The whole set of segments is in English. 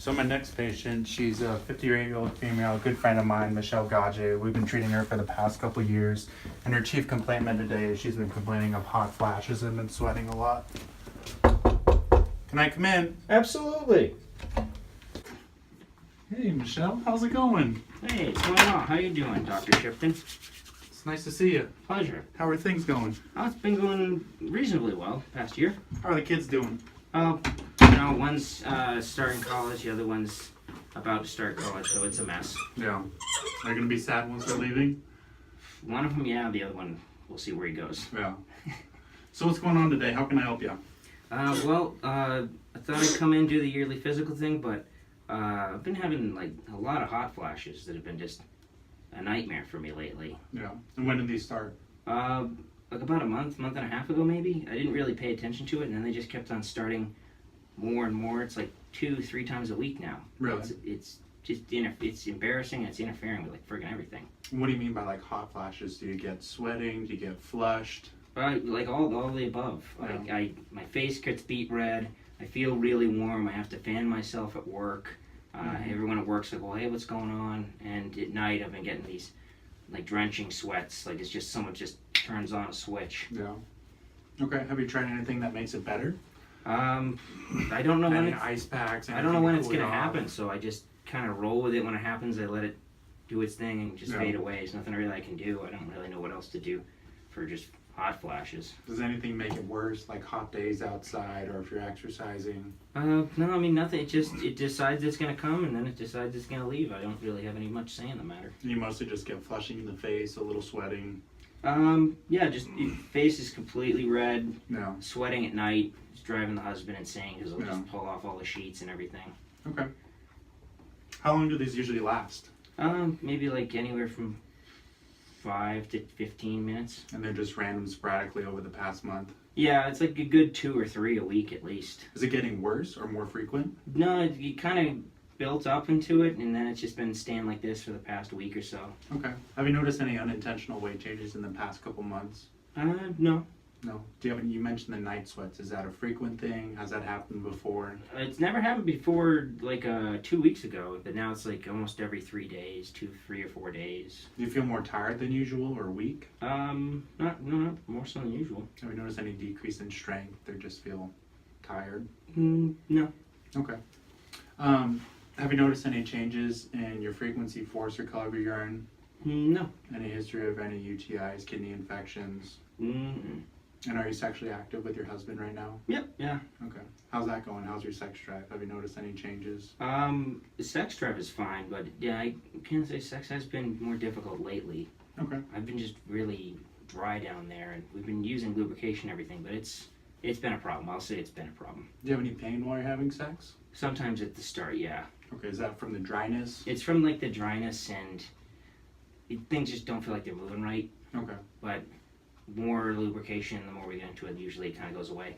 So my next patient, she's a 58-year-old female, a good friend of mine, Michelle Gage. We've been treating her for the past couple years, and her chief complaint today is she's been complaining of hot flashes and been sweating a lot. Can I come in? Absolutely. Hey Michelle, how's it going? Hey, what's going on? How you doing, Dr. Shipton? It's nice to see you. Pleasure. How are things going? Oh, it's been going reasonably well past year. How are the kids doing? One's starting college, the other one's about to start college, so it's a mess. Yeah. Are you gonna be sad once they're leaving? One of them, yeah, the other one, we'll see where he goes. Yeah. So what's going on today? How can I help you? I thought I'd come in and do the yearly physical thing, but I've been having like a lot of hot flashes that have been just a nightmare for me lately. Yeah. And when did these start? Like about a month and a half ago maybe. I didn't really pay attention to it, and then they just kept on starting more and more. It's like 2-3 times a week now. Really? It's just it's embarrassing, and it's interfering with like friggin' everything. What do you mean by like hot flashes? Do you get sweating? Do you get flushed? Like all the above. Like Yeah. my face gets beet red. I feel really warm. I have to fan myself at work. Everyone at work's like, well, hey, what's going on? And at night, I've been getting these like drenching sweats. Like it's just someone just turns on a switch. Yeah. Okay. Have you tried anything that makes it better? I don't know when Any ice packs? I don't know when it's anything to gonna cool it off? happen. So I just kind of roll with it when it happens. I let it do its thing and just Yeah. fade away. There's nothing really I can do. I don't really know what else to do for just hot flashes. Does anything make it worse, like hot days outside, or if you're exercising? No, I mean nothing. It decides it's gonna come and then it decides it's gonna leave. I don't really have any much say in the matter. You mostly just get flushing in the face, a little sweating. Yeah, just your face is completely red, No. sweating at night. It's driving the husband insane because he'll Yeah. just pull off all the sheets and everything. Okay. How long do these usually last? Maybe like anywhere from 5 to 15 minutes. And they're just random sporadically over the past month. Yeah, it's like a good 2 or 3 a week at least. Is it getting worse or more frequent? No, it kind of built up into it, and then it's just been staying like this for the past week or so. Okay. Have you noticed any unintentional weight changes in the past couple months? No. No. Do you have any, you mentioned the night sweats. Is that a frequent thing? Has that happened before? It's never happened before, like 2 weeks ago, but now it's like almost every 3 days, 3 or 4 days. Do you feel more tired than usual or weak? Not more so than usual. Have you noticed any decrease in strength or just feel tired? No. Okay. Have you noticed any changes in your frequency, force, or color of your urine? No. Any history of any UTIs, kidney infections? Mm-mm. And are you sexually active with your husband right now? Yep, yeah. Okay. How's that going? How's your sex drive? Have you noticed any changes? The sex drive is fine, but yeah, I can't say sex has been more difficult lately. Okay. I've been just really dry down there, and we've been using lubrication and everything, but it's been a problem. I'll say it's been a problem. Do you have any pain while you're having sex? Sometimes at the start, yeah. Okay, is that from the dryness? It's from like the dryness, and things just don't feel like they're moving right. Okay. But more lubrication, the more we get into it, usually it kind of goes away.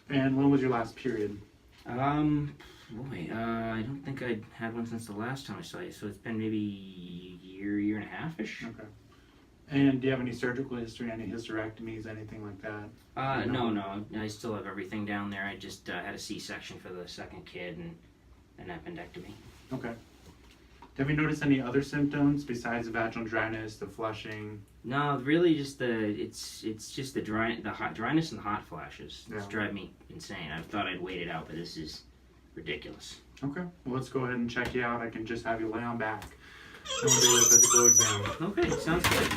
And when was your last period? I don't think I'd had one since the last time I saw you, so it's been maybe year and a half-ish. Okay. And do you have any surgical history, any hysterectomies, anything like that? No, I still have everything down there. I just had a C-section for the second kid and an appendectomy. Okay. Have you noticed any other symptoms besides the vaginal dryness, the flushing? No, really, just it's just the dryness and the hot flashes. It's Yeah. drive me insane. I thought I'd wait it out, but this is ridiculous. Okay. Well, let's go ahead and check you out. I can just have you lay on back. And we'll do a physical exam. Okay, sounds good.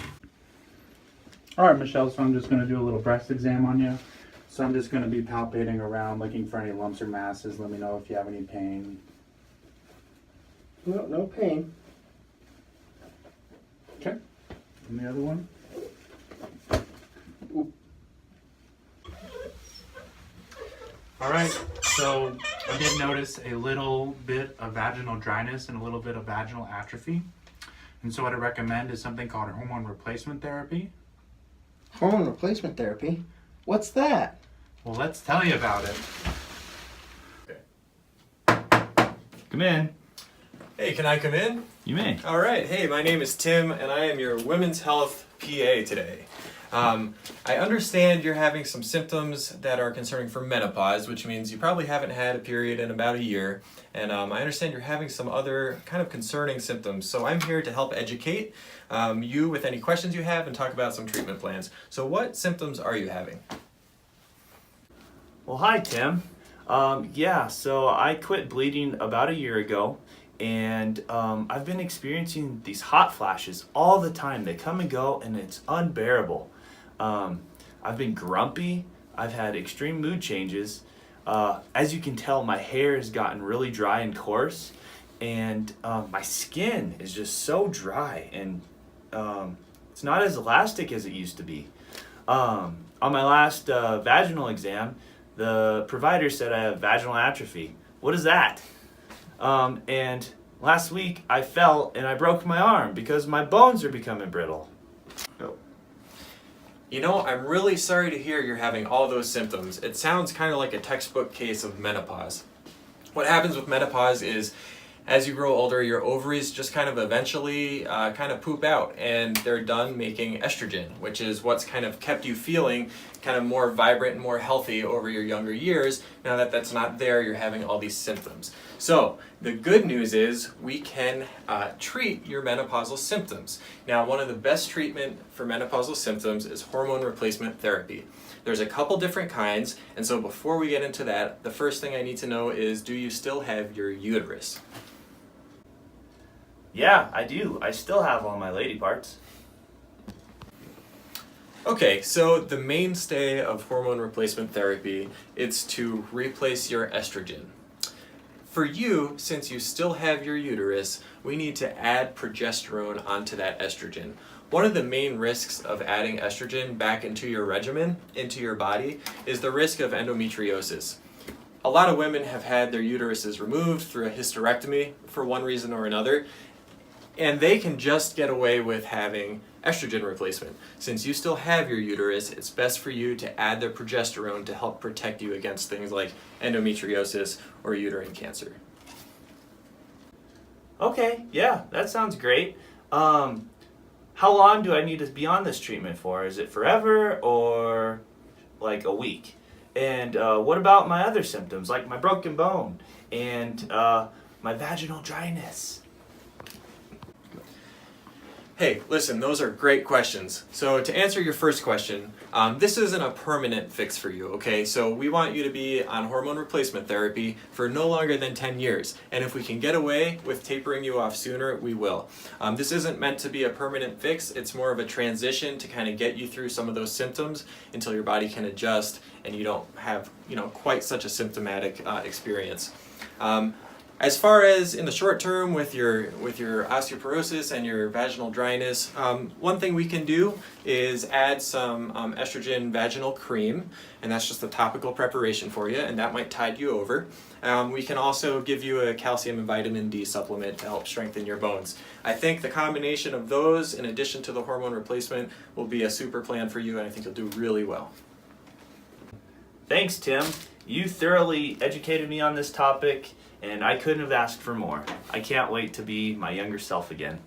All right, Michelle, so I'm just going to do a little breast exam on you. So I'm just going to be palpating around, looking for any lumps or masses. Let me know if you have any pain. No pain. Okay. And the other one? Ooh. All right, so I did notice a little bit of vaginal dryness and a little bit of vaginal atrophy. And so what I recommend is something called hormone replacement therapy. Hormone replacement therapy? What's that? Well, let's tell you about it. Come in. Hey, can I come in? You may. All right. Hey, my name is Tim, and I am your women's health PA today. I understand you're having some symptoms that are concerning for menopause, which means you probably haven't had a period in about a year. And I understand you're having some other kind of concerning symptoms. So I'm here to help educate you with any questions you have and talk about some treatment plans. So what symptoms are you having? Well, hi, Tim. So I quit bleeding about a year ago, and I've been experiencing these hot flashes all the time. They come and go, and it's unbearable. I've been grumpy. I've had extreme mood changes. As you can tell, my hair has gotten really dry and coarse, and my skin is just so dry, and it's not as elastic as it used to be. On my last vaginal exam, the provider said I have vaginal atrophy. What is that? And last week I fell and I broke my arm because my bones are becoming brittle. You know, I'm really sorry to hear you're having all those symptoms. It sounds kind of like a textbook case of menopause. What happens with menopause is as you grow older, your ovaries just kind of eventually kind of poop out and they're done making estrogen, which is what's kind of kept you feeling kind of more vibrant and more healthy over your younger years. Now that that's not there, you're having all these symptoms. So the good news is we can treat your menopausal symptoms. Now, one of the best treatment for menopausal symptoms is hormone replacement therapy. There's a couple different kinds, and so before we get into that, the first thing I need to know is, do you still have your uterus? Yeah, I do. I still have all my lady parts. Okay, so the mainstay of hormone replacement therapy is to replace your estrogen. For you, since you still have your uterus, we need to add progesterone onto that estrogen. One of the main risks of adding estrogen back into your regimen, into your body, is the risk of endometriosis. A lot of women have had their uteruses removed through a hysterectomy for one reason or another, and they can just get away with having estrogen replacement. Since you still have your uterus, it's best for you to add their progesterone to help protect you against things like endometriosis or uterine cancer. Okay, yeah, that sounds great. How long do I need to be on this treatment for? Is it forever or like a week? And what about my other symptoms, like my broken bone and my vaginal dryness? Hey, listen, those are great questions. So to answer your first question, this isn't a permanent fix for you, okay? So we want you to be on hormone replacement therapy for no longer than 10 years. And if we can get away with tapering you off sooner, we will. This isn't meant to be a permanent fix. It's more of a transition to kind of get you through some of those symptoms until your body can adjust and you don't have, quite such a symptomatic experience. As far as in the short term with your osteoporosis and your vaginal dryness, one thing we can do is add some estrogen vaginal cream, and that's just a topical preparation for you, and that might tide you over. We can also give you a calcium and vitamin D supplement to help strengthen your bones. I think the combination of those, in addition to the hormone replacement, will be a super plan for you, and I think you'll do really well. Thanks, Tim. You thoroughly educated me on this topic, and I couldn't have asked for more. I can't wait to be my younger self again.